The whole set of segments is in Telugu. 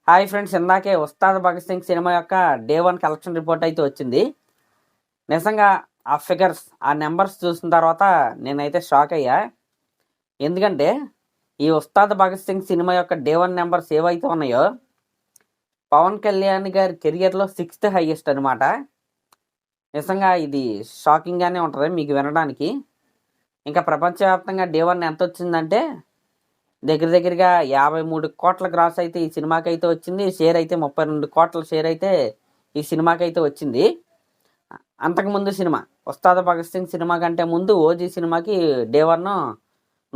హాయ్ ఫ్రెండ్స్, ఇందాకే ఉస్తాద్ భగత్ సింగ్ సినిమా యొక్క డే 1 కలెక్షన్ రిపోర్ట్ అయితే వచ్చింది. నిజంగా ఆ ఫిగర్స్, ఆ నెంబర్స్ చూసిన తర్వాత నేనైతే షాక్ అయ్యా. ఎందుకంటే ఈ ఉస్తాద్ భగత్ సింగ్ సినిమా యొక్క డే 1 నెంబర్స్ ఏవైతే ఉన్నాయో పవన్ కళ్యాణ్ గారి కెరియర్లో 6th హైయెస్ట్ అనమాట. నిజంగా ఇది షాకింగ్గానే ఉంటుంది మీకు వినడానికి. ఇంకా ప్రపంచవ్యాప్తంగా డే 1 ఎంత వచ్చిందంటే దగ్గరగా 53 కోట్ల గ్రాస్ అయితే ఈ సినిమాకి అయితే వచ్చింది. షేర్ అయితే 32 కోట్ల షేర్ అయితే ఈ సినిమాకి అయితే వచ్చింది. అంతకుముందు సినిమా ఉస్తాద్ భగత్ సింగ్ సినిమా కంటే ముందు ఓజీ సినిమాకి డే 1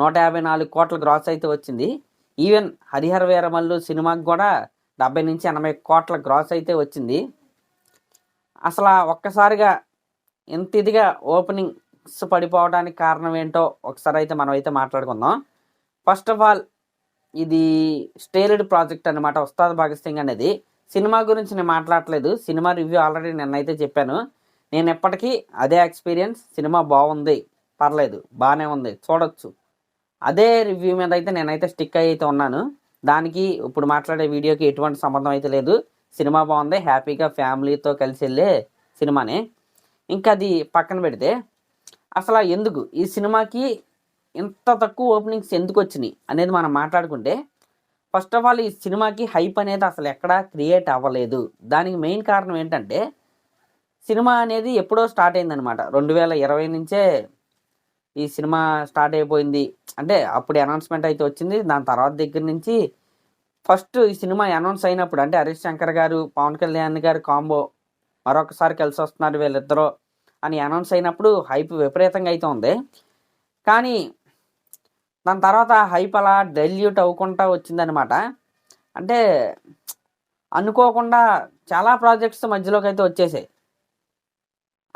154 కోట్ల గ్రాస్ అయితే వచ్చింది. ఈవెన్ హరిహర వీరమల్లు సినిమాకి కూడా 70 నుంచి 80 కోట్ల గ్రాస్ అయితే వచ్చింది. అసలు ఒక్కసారిగా ఇంత ఇదిగా ఓపెనింగ్స్ పడిపోవడానికి కారణం ఏంటో ఒకసారి అయితే మనం అయితే మాట్లాడుకుందాం. ఫస్ట్ ఆఫ్ ఆల్ ఇది స్టేల్డ్ ప్రాజెక్ట్ అనమాట. ఉస్తాద్ భగత్ సింగ్ అనేది సినిమా గురించి నేను మాట్లాడట్లేదు. సినిమా రివ్యూ ఆల్రెడీ నిన్నైతే చెప్పాను. నేను ఎప్పటికీ అదే ఎక్స్పీరియన్స్. సినిమా బాగుంది, పర్లేదు, బాగానే ఉంది, చూడొచ్చు, అదే రివ్యూ మీద అయితే నేనైతే స్టిక్ అయితే ఉన్నాను. దానికి ఇప్పుడు మాట్లాడే వీడియోకి ఎటువంటి సంబంధం అయితే లేదు. సినిమా బాగుంది, హ్యాపీగా ఫ్యామిలీతో కలిసి వెళ్ళే సినిమానే. ఇంకా అది పక్కన పెడితే అసలు ఎందుకు ఈ సినిమాకి ఇంత తక్కువ ఓపెనింగ్స్ ఎందుకు వచ్చినాయి అనేది మనం మాట్లాడుకుంటే, ఫస్ట్ ఆఫ్ ఆల్ ఈ సినిమాకి హైప్ అనేది అసలు ఎక్కడా క్రియేట్ అవ్వలేదు. దానికి మెయిన్ కారణం ఏంటంటే సినిమా అనేది ఎప్పుడో స్టార్ట్ అయిందనమాట. 2020 నుంచే ఈ సినిమా స్టార్ట్ అయిపోయింది. అంటే అప్పుడు అనౌన్స్మెంట్ అయితే వచ్చింది. దాని తర్వాత దగ్గర నుంచి ఫస్ట్ ఈ సినిమా అనౌన్స్ అయినప్పుడు, అంటే హరీష్ శంకర్ గారు పవన్ కళ్యాణ్ గారు కాంబో మరొకసారి కలిసి వస్తున్నారు వీళ్ళిద్దరూ అని అనౌన్స్ అయినప్పుడు హైప్ విపరీతంగా అయితే ఉంది. కానీ దాని తర్వాత హైప్ అలా డైల్యూట్ అవ్వకుండా వచ్చిందనమాట. అంటే అనుకోకుండా చాలా ప్రాజెక్ట్స్ మధ్యలోకి అయితే వచ్చేసాయి.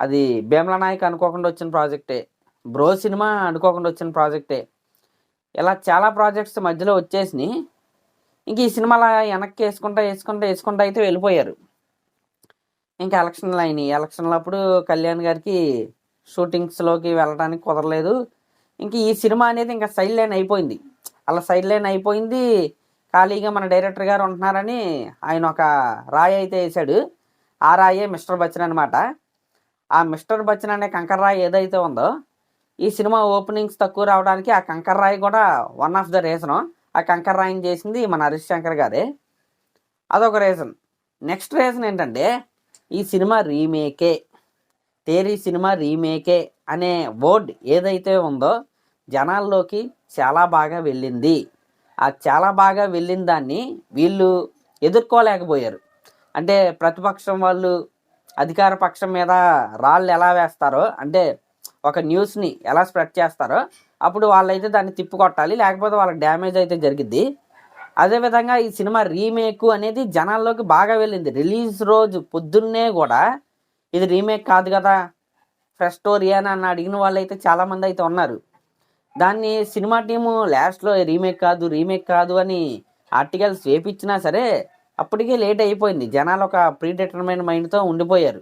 అది భీమ్లా నాయక్ అనుకోకుండా వచ్చిన ప్రాజెక్టే, బ్రో సినిమా అనుకోకుండా వచ్చిన ప్రాజెక్టే. ఇలా చాలా ప్రాజెక్ట్స్ మధ్యలో వచ్చేసినాయి. ఇంక ఈ సినిమాలో వెనక్కి వేసుకుంటా అయితే వెళ్ళిపోయారు. ఇంకా ఎలక్షన్లు అయినాయి. ఎలక్షన్లు అప్పుడు కళ్యాణ్ గారికి షూటింగ్స్లోకి వెళ్ళడానికి కుదరలేదు. ఇంక ఈ సినిమా అనేది ఇంకా సైడ్ లైన్ అయిపోయింది. అలా సైడ్ లైన్ అయిపోయింది. ఖాళీగా మన డైరెక్టర్ గారు ఉంటున్నారని ఆయన ఒక రాయి అయితే వేసాడు. ఆ రాయే మిస్టర్ బచ్చన్ అనమాట. ఆ మిస్టర్ బచ్చన్ అనే కంకర రాయి ఏదైతే ఉందో ఈ సినిమా ఓపెనింగ్స్ తక్కువ రావడానికి ఆ కంకర రాయి కూడా వన్ ఆఫ్ ద రీజను. ఆ కంకర రాయిని చేసింది మన హరీష్ శంకర్ గారే. అదొక రీజన్. నెక్స్ట్ రీజన్ ఏంటంటే ఈ సినిమా రీమేకే, తేరీ సినిమా రీమేకే అనే వర్డ్ ఏదైతే ఉందో జనాల్లోకి చాలా బాగా వెళ్ళింది. ఆ చాలా బాగా వెళ్ళిన దాన్ని వీళ్ళు ఎదుర్కోలేకపోయారు. అంటే ప్రతిపక్షం వాళ్ళు అధికార పక్షం మీద రాళ్ళు ఎలా వేస్తారో, అంటే ఒక న్యూస్ని ఎలా స్ప్రెడ్ చేస్తారో అప్పుడు వాళ్ళైతే దాన్ని తిప్పికొట్టాలి, లేకపోతే వాళ్ళకి డ్యామేజ్ అయితే జరిగిద్ది. అదేవిధంగా ఈ సినిమా రీమేక్ అనేది జనాల్లోకి బాగా వెళ్ళింది. రిలీజ్ రోజు పొద్దున్నే కూడా ఇది రీమేక్ కాదు కదా, ఫ్రెష్ స్టోరీ అని అడిగిన వాళ్ళు అయితే చాలామంది అయితే ఉన్నారు. దాన్ని సినిమా టీము లాస్ట్లో రీమేక్ కాదు అని ఆర్టికల్స్ వేపించినా సరే అప్పటికే లేట్ అయిపోయింది. జనాలు ఒక ప్రీ డిటర్మైన్ మైండ్తో ఉండిపోయారు.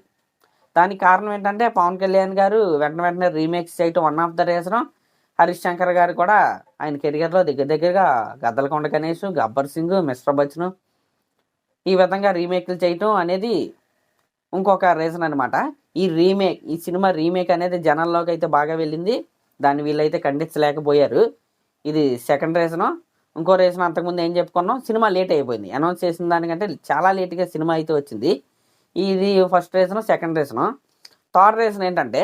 దానికి కారణం ఏంటంటే పవన్ కళ్యాణ్ గారు వెంటనే రీమేక్స్ చేయటం one of the reason. Harish Shankar గారు కూడా ఆయన కెరియర్లో దగ్గరగా గద్దలకొండ గణేష్, గబ్బర్ సింగ్, మిస్టర్ బచ్చన్ ఈ విధంగా రీమేక్లు చేయటం అనేది ఇంకొక రీజన్ అనమాట. ఈ సినిమా రీమేక్ అనేది జనాల్లోకి అయితే బాగా వెళ్ళింది. దాన్ని వీళ్ళైతే ఖండించలేకపోయారు. ఇది సెకండ్ రీజను. ఇంకో రీజన్ అంతకుముందు ఏం చెప్పుకున్నాం, సినిమా లేట్ అయిపోయింది. అనౌన్స్ చేసిన దానికంటే చాలా లేట్గా సినిమా అయితే వచ్చింది. ఇది first reason. Second reason. Third reason ఏంటంటే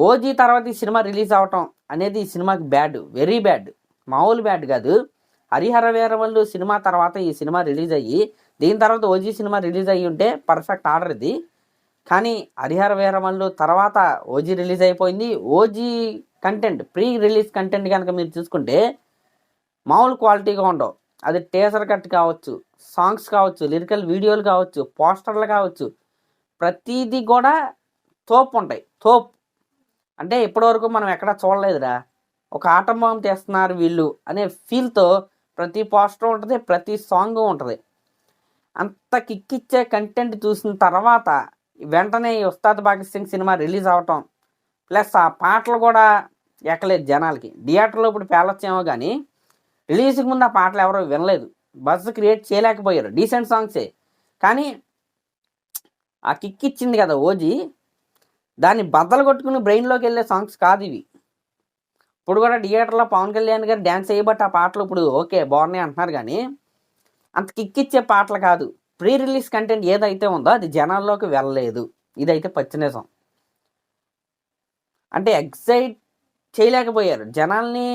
ఓజీ తర్వాత ఈ సినిమా రిలీజ్ అవటం అనేది ఈ సినిమాకి బ్యాడ్, వెరీ బ్యాడ్, మామూలు బ్యాడ్ కాదు. హరిహర వీరమల్లు సినిమా తర్వాత ఈ సినిమా రిలీజ్ అయ్యి దీని తర్వాత ఓజీ సినిమా రిలీజ్ అయ్యి ఉంటే పర్ఫెక్ట్ ఆర్డర్ ఇది. కానీ హరిహర వీరమల్లు తర్వాత ఓజీ రిలీజ్ అయిపోయింది. OG content, pre release content కనుక మీరు చూసుకుంటే మామూలు క్వాలిటీగా ఉండవు. అది టీజర్ కట్ కావచ్చు, సాంగ్స్ కావచ్చు, లిరికల్ వీడియోలు కావచ్చు, పోస్టర్లు కావచ్చు, ప్రతిదీ కూడా తోపు ఉంటాయి. తోపు అంటే ఇప్పటివరకు మనం ఎక్కడా చూడలేదురా, ఒక ఆటం బాంబు తీస్తున్నారు వీళ్ళు అనే ఫీల్తో ప్రతి పోస్టర్ ఉంటుంది, ప్రతి సాంగ్ ఉంటుంది. అంత కిక్కిచ్చే కంటెంట్ చూసిన తర్వాత వెంటనే ఈ ఉస్తాద్ భగత్ సింగ్ సినిమా రిలీజ్ అవటం, ప్లస్ ఆ పాటలు కూడా ఎక్కలేదు జనాలకి. థియేటర్లో ఇప్పుడు పేలొచ్చేమో కానీ రిలీజ్కి ముందు ఆ పాటలు ఎవరో వినలేదు. బజ్ క్రియేట్ చేయలేకపోయారు. డీసెంట్ సాంగ్సే, కానీ ఆ కిక్ ఇచ్చింది కదా ఓజీ, దాన్ని బద్దలు కొట్టుకుని బ్రెయిన్లోకి వెళ్ళే సాంగ్స్ కాదు ఇవి. ఇప్పుడు కూడా థియేటర్లో పవన్ కళ్యాణ్ గారు డ్యాన్స్ చేయబట్టి ఆ పాటలు ఇప్పుడు ఓకే బాగున్నాయి అంటున్నారు, కానీ అంత కిక్ ఇచ్చే పాటలు కాదు. ప్రీ రిలీజ్ కంటెంట్ ఏదైతే ఉందో అది జనాల్లోకి వెళ్ళలేదు. ఇదైతే పచ్చినిజం. అంటే ఎగ్జైట్ చేయలేకపోయారు జనాల్ని.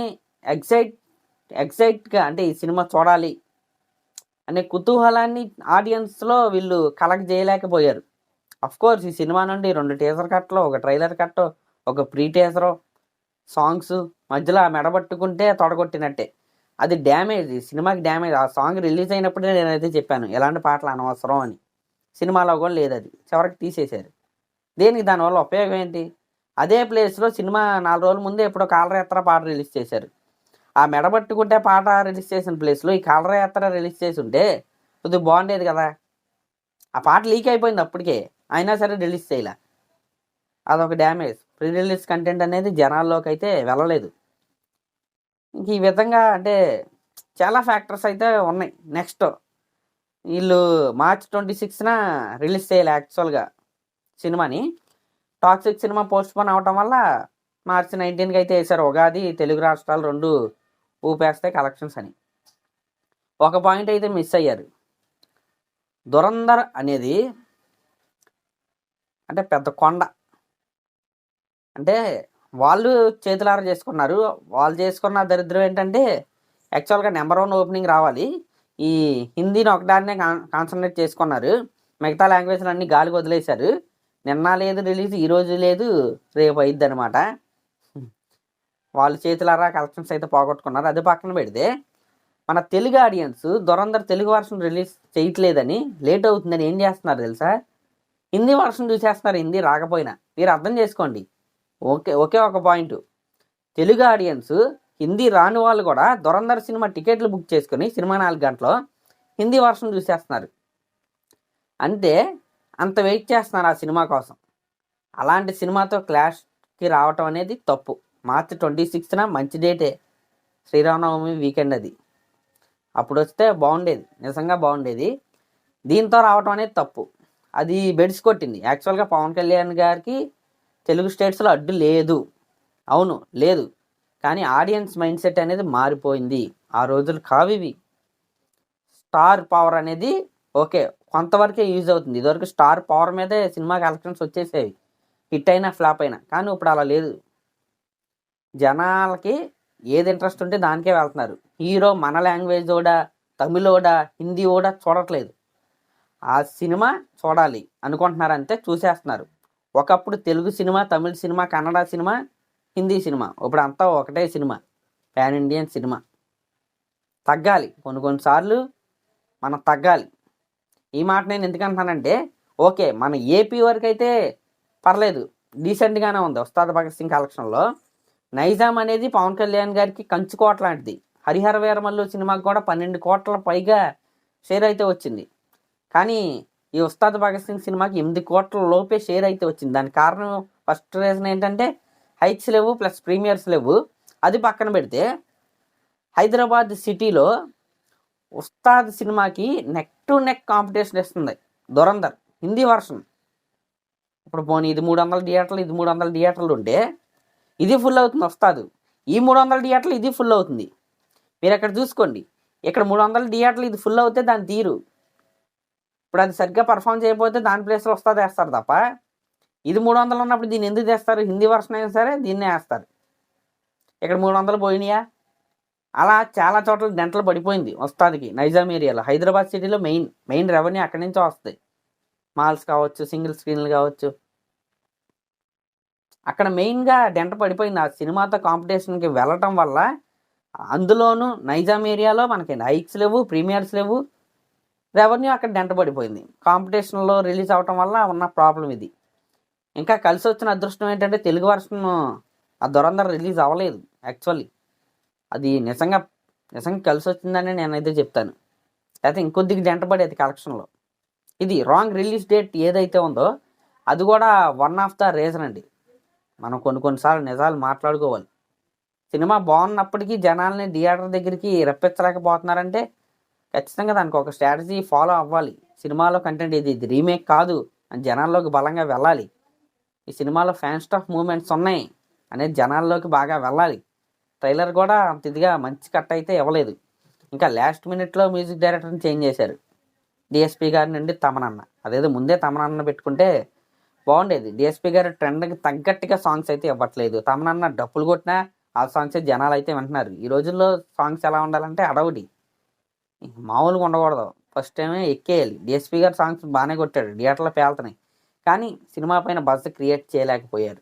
ఎగ్జైట్గా అంటే ఈ సినిమా చూడాలి అనే కుతూహలాన్ని ఆడియన్స్లో వీళ్ళు కలెక్ట్ చేయలేకపోయారు. కోర్స్ ఈ సినిమా నుండి 2 టీజర్ కట్లు, ఒక ట్రైలర్ కట్టు, ఒక ప్రీ టీజరు, సాంగ్స్ మధ్యలో మెడబట్టుకుంటే తొడగొట్టినట్టే. అది డ్యామేజ్, ఈ సినిమాకి డ్యామేజ్. ఆ సాంగ్ రిలీజ్ అయినప్పుడే నేనైతే చెప్పాను ఎలాంటి పాటలు అనవసరం అని. సినిమాలో కూడా లేదు, అది చివరికి తీసేశారు. దేనికి? దానివల్ల ఉపయోగం ఏంటి? అదే ప్లేస్లో సినిమా 4 రోజుల ముందే ఎప్పుడో కాలరయాత్ర పాట రిలీజ్ చేశారు. ఆ మెడబట్టుకుంటే పాట రిలీజ్ చేసిన ప్లేస్లో ఈ కాలరయాత్ర రిలీజ్ చేసి ఉంటే కొద్దిగా బాగుండేది కదా. ఆ పాట లీక్ అయిపోయింది అప్పటికే, అయినా సరే రిలీజ్ చేయలే. అదొక డ్యామేజ్. ప్రీ రిలీజ్ కంటెంట్ అనేది జనాల్లోకి అయితే వెళ్ళలేదు. ఇంక ఈ విధంగా అంటే చాలా ఫ్యాక్టర్స్ అయితే ఉన్నాయి. నెక్స్ట్ వీళ్ళు మార్చ్ 26న రిలీజ్ చేయాలి యాక్చువల్గా సినిమాని. టాక్సిక్ సినిమా పోస్ట్పోన్ అవటం వల్ల మార్చి 19కి అయితే వేశారు. ఉగాది తెలుగు రాష్ట్రాలు 2 ఊపేస్తాయి కలెక్షన్స్ అని. ఒక పాయింట్ అయితే మిస్ అయ్యారు. దురంధర్ అనేది అంటే పెద్ద కొండ. అంటే వాళ్ళు చేతులారా చేసుకున్నారు. వాళ్ళు చేసుకున్న దరిద్రం ఏంటంటే యాక్చువల్గా నెంబర్ 1 ఓపెనింగ్ రావాలి. ఈ హిందీని ఒకదాన్నే కాన్సన్ట్రేట్ చేసుకున్నారు. మిగతా లాంగ్వేజ్లు అన్నీ గాలికి వదిలేశారు. నిన్న లేదు రిలీజ్, ఈరోజు లేదు, రేపు అయిద్ది అనమాట. వాళ్ళు చేతులారా కలెక్షన్స్ అయితే పోగొట్టుకున్నారు. అది పక్కన పెడితే మన Telugu audience Dhurandhar Telugu version release చేయట్లేదని, లేట్ అవుతుందని ఏం చేస్తున్నారు తెలుసా? హిందీ వర్షన్ చూసేస్తున్నారు, హిందీ రాకపోయినా. మీరు అర్థం చేసుకోండి. ఒకే ఒక పాయింట్, తెలుగు ఆడియన్స్ హిందీ రాని వాళ్ళు కూడా దురంధర్ సినిమా టికెట్లు బుక్ చేసుకుని సినిమా 4 గంటలో హిందీ వర్షన్ చూసేస్తున్నారు. అంటే అంత వెయిట్ చేస్తున్నారు ఆ సినిమా కోసం. అలాంటి సినిమాతో క్లాష్కి రావటం అనేది తప్పు. మార్చి 26న మంచి డేటే, శ్రీరామనవమి వీకెండ్ అది. అప్పుడు వస్తే బాగుండేది, నిజంగా బాగుండేది. దీంతో రావటం అనేది తప్పు. అది బెడిసి కొట్టింది. యాక్చువల్గా పవన్ కళ్యాణ్ గారికి తెలుగు స్టేట్స్లో అడ్డు లేదు, అవును లేదు, కానీ ఆడియన్స్ మైండ్ సెట్ అనేది మారిపోయింది. ఆ రోజులు కావివి. స్టార్ పవర్ అనేది ఓకే కొంతవరకే యూజ్ అవుతుంది. ఇదివరకు స్టార్ పవర్ మీదే సినిమా కలెక్షన్స్ వచ్చేసేవి, హిట్ అయినా ఫ్లాప్ అయినా. కానీ ఇప్పుడు అలా లేదు. జనాలకి ఏది ఇంట్రెస్ట్ ఉంటే దానికే వెళ్తున్నారు. హీరో మన లాంగ్వేజ్ ఓడా, తమిళోడా, హిందీ ఓడా చూడట్లేదు. ఆ సినిమా చూడాలి అనుకుంటున్నారంటే చూసేస్తున్నారు. ఒకప్పుడు Telugu cinema, Tamil cinema, Kannada cinema, Hindi cinema, ఇప్పుడు అంతా ఒకటే సినిమా, పాన్ ఇండియన్ సినిమా. తగ్గాలి, కొన్నిసార్లు మనం తగ్గాలి. ఈ మాట నేను ఎందుకంటున్నానంటే ఓకే మన ఏపీ వరకు అయితే పర్లేదు, డీసెంట్గానే ఉంది. ఉస్తాద్ భగత్ సింగ్ కలెక్షన్లో నైజాం అనేది పవన్ కళ్యాణ్ గారికి కంచుకోట లాంటిది. హరిహర వీరమల్లు సినిమాకి కూడా 12 కోట్ల పైగా షేర్ అయితే వచ్చింది. కానీ ఈ ఉస్తాద్ భగత్ సింగ్ సినిమాకి 8 కోట్ల లోపే షేర్ అయితే వచ్చింది. దానికి కారణం ఫస్ట్ రీజన్ ఏంటంటే హైట్స్ లేవు, ప్లస్ ప్రీమియర్స్ లేవు. అది పక్కన పెడితే హైదరాబాద్ సిటీలో ఉస్తాద్ సినిమాకి నెక్ టు నెక్ కాంపిటీషన్ ఇస్తుంది దురంధర్ హిందీ వర్షన్. ఇప్పుడు పోనీ ఇది 300 థియేటర్లు, ఇది 300 థియేటర్లు ఉంటే ఇది ఫుల్ అవుతుంది ఉస్తాద్. ఈ 300 థియేటర్లు ఇది ఫుల్ అవుతుంది. మీరు అక్కడ చూసుకోండి. ఇక్కడ 300 థియేటర్లు ఇది ఫుల్ అవుతే దాని తీరు. ఇప్పుడు అది సరిగ్గా పర్ఫామ్ చేయకపోతే దాని ప్లేస్లో ఉస్తాద్ వేస్తారు తప్ప, ఇది 300 ఉన్నప్పుడు దీన్ని ఎందుకు తెస్తారు? హిందీ వర్షన్ అయినా సరే దీన్నే వేస్తారు. ఇక్కడ 300 పోయినాయా? అలా చాలా చోట్ల గంటలు పడిపోయింది ఉస్తాద్కి. నైజాం ఏరియాలో, హైదరాబాద్ సిటీలో మెయిన్ రెవెన్యూ అక్కడి నుంచో వస్తాయి. మాల్స్ కావచ్చు, సింగిల్ స్క్రీన్లు కావచ్చు, అక్కడ మెయిన్గా డెంట పడిపోయింది. ఆ సినిమాతో కాంపిటీషన్కి వెళ్ళటం వల్ల. అందులోనూ నైజాం ఏరియాలో మనకి హైక్స్ లేవు, ప్రీమియర్స్ లేవు, రెవెన్యూ అక్కడ డెంట పడిపోయింది. కాంపిటీషన్లో రిలీజ్ అవటం వల్ల ఉన్న ప్రాబ్లం ఇది. ఇంకా కలిసి వచ్చిన అదృష్టం ఏంటంటే తెలుగు వర్షన్ ఆ దురంధర్ రిలీజ్ అవ్వలేదు. యాక్చువల్లీ అది నిజంగా కలిసి వచ్చిందని నేనైతే చెప్తాను. అయితే ఇంకొద్దిగా డెంట పడేది కలెక్షన్లో. ఇది రాంగ్ రిలీజ్ డేట్ ఏదైతే ఉందో అది కూడా వన్ ఆఫ్ ద రీజన్ అండి. మనం కొన్నిసార్లు నిజాలు మాట్లాడుకోవాలి. సినిమా బాగున్నప్పటికీ జనాల్ని థియేటర్ దగ్గరికి రప్పించలేకపోతున్నారంటే ఖచ్చితంగా దానికి ఒక స్ట్రాటజీ ఫాలో అవ్వాలి. సినిమాలో కంటెంట్ ఇది రీమేక్ కాదు అని జనాల్లోకి బలంగా వెళ్ళాలి. ఈ సినిమాలో ఫ్యాన్ స్టాఫ్ మూమెంట్స్ ఉన్నాయి అనేది జనాల్లోకి బాగా వెళ్ళాలి. ట్రైలర్ కూడా అంత ఇదిగా మంచి కట్ అయితే ఇవ్వలేదు. ఇంకా లాస్ట్ మినిట్లో మ్యూజిక్ డైరెక్టర్ని చేంజ్ చేశారు. డిఎస్పి గారి నుండి తమనన్న, అదేదో ముందే తమనన్న పెట్టుకుంటే బాగుండేది. డిఎస్పి గారు ట్రెండ్కి తగ్గట్టుగా సాంగ్స్ అయితే ఇవ్వట్లేదు. తమనన్న డప్పులు కొట్టినా ఆ సాంగ్సే జనాలు అయితే వింటున్నారు. ఈ రోజుల్లో సాంగ్స్ ఎలా ఉండాలంటే అడవుడి మామూలుగా ఉండకూడదు. ఫస్ట్ టైమే ఎక్కేయాలి. డిఎస్పి గారు సాంగ్స్ బాగానే కొట్టాడు, థియేటర్లో పేలుతున్నాయి, కానీ సినిమా పైన బజ్ క్రియేట్ చేయలేకపోయారు.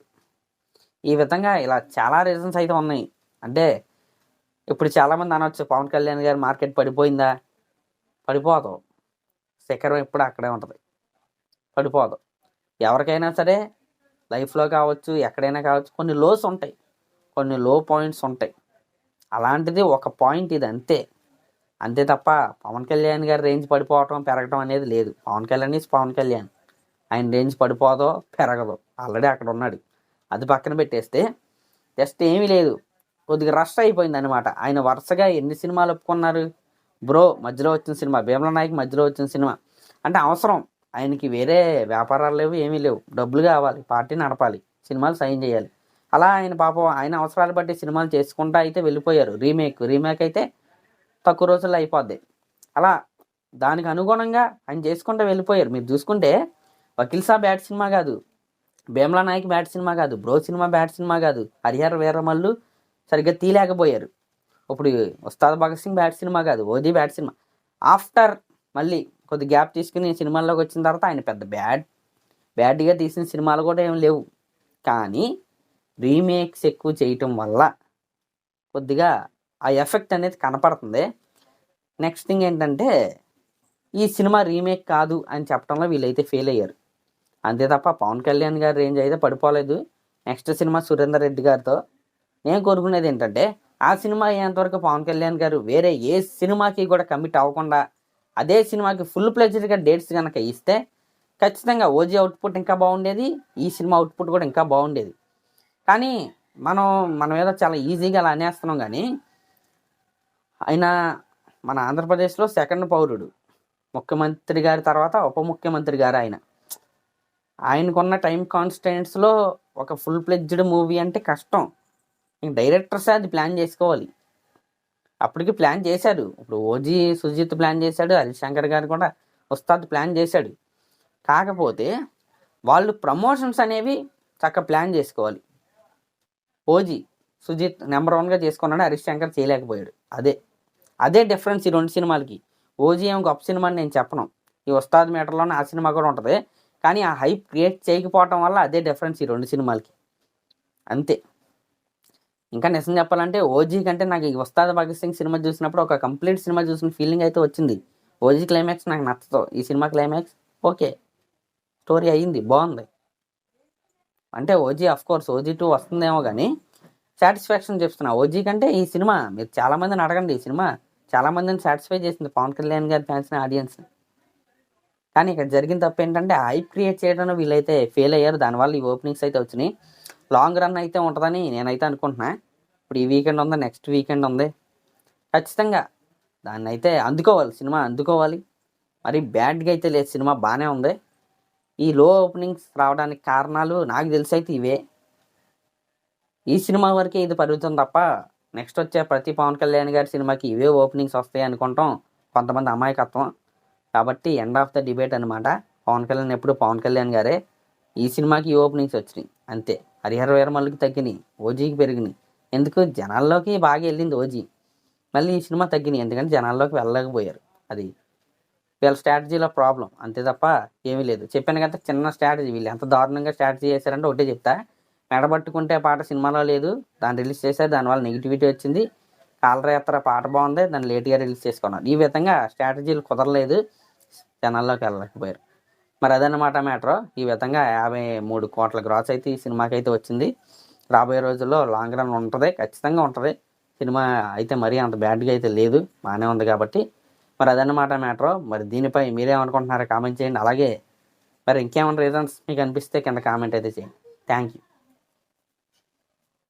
ఈ విధంగా ఇలా చాలా రీజన్స్ అయితే ఉన్నాయి. అంటే ఇప్పుడు చాలామంది అనవచ్చు పవన్ కళ్యాణ్ గారి మార్కెట్ పడిపోయిందా? పడిపోదు. శిఖరం ఎప్పుడు అక్కడే ఉంటుంది, పడిపోదు. ఎవరికైనా సరే లైఫ్లో కావచ్చు, ఎక్కడైనా కావచ్చు, కొన్ని లోస్ ఉంటాయి, కొన్ని లో పాయింట్స్ ఉంటాయి. అలాంటిది ఒక పాయింట్ ఇది, అంతే. అంతే తప్ప పవన్ కళ్యాణ్ గారి రేంజ్ పడిపోవటం పెరగటం అనేది లేదు. పవన్ కళ్యాణ్ ఈజ్ పవన్ కళ్యాణ్. ఆయన రేంజ్ పడిపోదో పెరగదో, ఆల్రెడీ అక్కడ ఉన్నాడు. అది పక్కన పెట్టేస్తే జస్ట్ ఏమీ లేదు, కొద్దిగా రష్ అయిపోయింది అనమాట. ఆయన వరుసగా ఎన్ని సినిమాలు ఒప్పుకున్నారు? బ్రో మధ్యలో వచ్చిన సినిమా, భీమల నాయక్ మధ్యలో వచ్చిన సినిమా. అంటే అవసరం ఆయనకి, వేరే వ్యాపారాలు లేవు, ఏమీ లేవు, డబ్బులు కావాలి, పార్టీ నడపాలి, సినిమాలు సైన్ చేయాలి. అలా ఆయన పాపం ఆయన అవసరాలు బట్టి సినిమాలు చేసుకుంటా అయితే వెళ్ళిపోయారు. రీమేక్ అయితే తక్కువ రోజుల్లో అయిపోద్ది. అలా దానికి అనుగుణంగా ఆయన చేసుకుంటూ వెళ్ళిపోయారు. మీరు చూసుకుంటే వకీల్ సాబ్ బ్యాడ్ సినిమా కాదు, భీమలా నాయక్ బ్యాడ్ సినిమా కాదు, బ్రో సినిమా బ్యాడ్ సినిమా కాదు, హరిహర వీరమల్లు సరిగ్గా తీయలేకపోయారు. ఇప్పుడు ఉస్తాద్ భగత్ సింగ్ బ్యాడ్ సినిమా కాదు, ఓజీ బ్యాడ్ సినిమా. ఆఫ్టర్ మళ్ళీ కొద్ది గ్యాప్ తీసుకుని సినిమాల్లోకి వచ్చిన తర్వాత ఆయన పెద్ద బ్యాడ్గా తీసిన సినిమాలు కూడా ఏం లేవు. కానీ రీమేక్స్ ఎక్కువ చేయటం వల్ల కొద్దిగా ఆ ఎఫెక్ట్ అనేది కనపడుతుంది. నెక్స్ట్ థింగ్ ఏంటంటే ఈ సినిమా రీమేక్ కాదు అని చెప్పడంలో వీళ్ళైతే ఫెయిల్ అయ్యారు. అంతే తప్ప పవన్ కళ్యాణ్ గారి రేంజ్ అయితే పడిపోలేదు. నెక్స్ట్ సినిమా సురేందర్ రెడ్డి గారితో. నేను కోరుకునేది ఏంటంటే ఆ సినిమా అయ్యేంతవరకు పవన్ కళ్యాణ్ గారు వేరే ఏ సినిమాకి కూడా కమిట్ అవ్వకుండా అదే సినిమాకి ఫుల్ ప్లెజర్గా డేట్స్ కనుక ఇస్తే ఖచ్చితంగా ఓజీ అవుట్పుట్ ఇంకా బాగుండేది, ఈ సినిమా అవుట్పుట్ కూడా ఇంకా బాగుండేది. కానీ మనం ఏదో చాలా ఈజీగా అలా అనేస్తున్నాం. కానీ ఆయన మన ఆంధ్రప్రదేశ్లో సెకండ్ పౌరుడు, ముఖ్యమంత్రి గారి తర్వాత ఉప ముఖ్యమంత్రి గారు. ఆయనకున్న టైం కాన్స్టెంట్స్లో ఒక ఫుల్ ప్లెడ్జ్డ్ మూవీ అంటే కష్టం. ఇంక డైరెక్టర్స్ అది ప్లాన్ చేసుకోవాలి. అప్పటికి ప్లాన్ చేశాడు. ఇప్పుడు ఓజీ సుజిత్ ప్లాన్ చేశాడు, హరిశంకర్ గారు కూడా ఉస్తాద్ ప్లాన్ చేశాడు. కాకపోతే వాళ్ళు ప్రమోషన్స్ అనేవి చక్కగా ప్లాన్ చేసుకోవాలి. ఓజీ సుజిత్ నెంబర్ 1గా చేసుకున్నాడు, హరిశంకర్ చేయలేకపోయాడు. అదే డిఫరెన్స్ ఈ రెండు సినిమాలకి. ఓజీ ఏమో గొప్ప సినిమా అని నేను చెప్పను, ఈ ఉస్తాద్ మీటర్లోనే ఆ సినిమా కూడా ఉంటుంది. కానీ ఆ హైప్ క్రియేట్ చేయకపోవటం వల్ల అదే డిఫరెన్స్ ఈ రెండు సినిమాలకి, అంతే. ఇంకా నిజం చెప్పాలంటే ఓజీ కంటే నాకు ఈ ఉస్తాద్ భగత్ సింగ్ సినిమా చూసినప్పుడు ఒక కంప్లీట్ సినిమా చూసిన ఫీలింగ్ అయితే వచ్చింది. ఓజీ క్లైమాక్స్ నాకు నచ్చదు, ఈ సినిమా క్లైమాక్స్ ఓకే, స్టోరీ అయ్యింది, బాగుంది. అంటే ఓజీ కోర్స్ ఓజీ 2 వస్తుందేమో, కానీ సాటిస్ఫాక్షన్ చెప్తున్నా. ఓజీ కంటే ఈ సినిమా, మీరు చాలామందిని అడగండి, ఈ సినిమా చాలామందిని సాటిస్ఫై చేసింది, పవన్ కళ్యాణ్ గారి ఫ్యాన్స్ని, ఆడియన్స్ని. కానీ ఇక్కడ జరిగిన తప్పు ఏంటంటే హైప్ క్రియేట్ చేయడంలో వీళ్ళైతే ఫెయిల్ అయ్యారు. దానివల్ల ఈ ఓపెనింగ్స్ అయితే వచ్చినాయి. లాంగ్ రన్ అయితే ఉంటుందని నేనైతే అనుకుంటున్నా. ఇప్పుడు ఈ వీకెండ్ ఉంది, నెక్స్ట్ వీకెండ్ ఉంది, ఖచ్చితంగా దాన్ని అయితే సినిమా అందుకోవాలి. మరి బ్యాడ్గా అయితే లేదు, సినిమా బాగానే ఉంది. ఈ లో ఓపెనింగ్స్ రావడానికి కారణాలు నాకు తెలిసి అయితే ఇవే. ఈ సినిమా వరకే ఇది పరిమితం తప్ప నెక్స్ట్ వచ్చే ప్రతి పవన్ కళ్యాణ్ గారి సినిమాకి ఇవే ఓపెనింగ్స్ వస్తాయి అనుకుంటాం కొంతమంది అమాయకత్వం. కాబట్టి ఎండ్ ఆఫ్ ద డిబేట్ అనమాట. పవన్ కళ్యాణ్ ఎప్పుడు పవన్ కళ్యాణ్ గారే. ఈ సినిమాకి ఈ ఓపెనింగ్స్ వచ్చినాయి అంతే. హరిహర వీరమల్లుకి తగ్గినాయి, ఓజీకి పెరిగినాయి. ఎందుకు? జనాల్లోకి బాగా వెళ్ళింది ఓజీ. మళ్ళీ ఈ సినిమా తగ్గినాయి ఎందుకంటే జనాల్లోకి వెళ్ళలేకపోయారు. అది వీళ్ళ స్ట్రాటజీలో ప్రాబ్లం, అంతే తప్ప ఏమీ లేదు. చెప్పాను కదా చిన్న స్ట్రాటజీ, వీళ్ళు ఎంత దారుణంగా స్ట్రాటజీ చేశారంటే ఒకటే చెప్తా. మెడబట్టుకుంటే పాట సినిమాలో లేదు, దాన్ని రిలీజ్ చేశారు, దానివల్ల నెగిటివిటీ వచ్చింది. కాలయాత్ర పాట బాగుంది, దాన్ని లేట్గా రిలీజ్ చేసుకున్నారు. ఈ విధంగా స్ట్రాటజీలు కుదరలేదు, జనాల్లోకి వెళ్ళలేకపోయారు. మరి అదన్నమాట మ్యాటర్. ఈ విధంగా 53 కోట్ల గ్రాస్ అయితే ఈ సినిమాకి అయితే వచ్చింది. రాబోయే రోజుల్లో లాంగ్ రన్ ఉంటుంది, ఖచ్చితంగా ఉంటుంది. సినిమా అయితే మరీ అంత బ్యాడ్గా అయితే లేదు, బాగానే ఉంది. కాబట్టి మరి అదన్నమాట మ్యాటర్. మరి దీనిపై మీరేమనుకుంటున్నారో కామెంట్ చేయండి. అలాగే మరి ఇంకేమైనా రీజన్స్ మీకు అనిపిస్తే కింద కామెంట్ అయితే చేయండి. Thank you.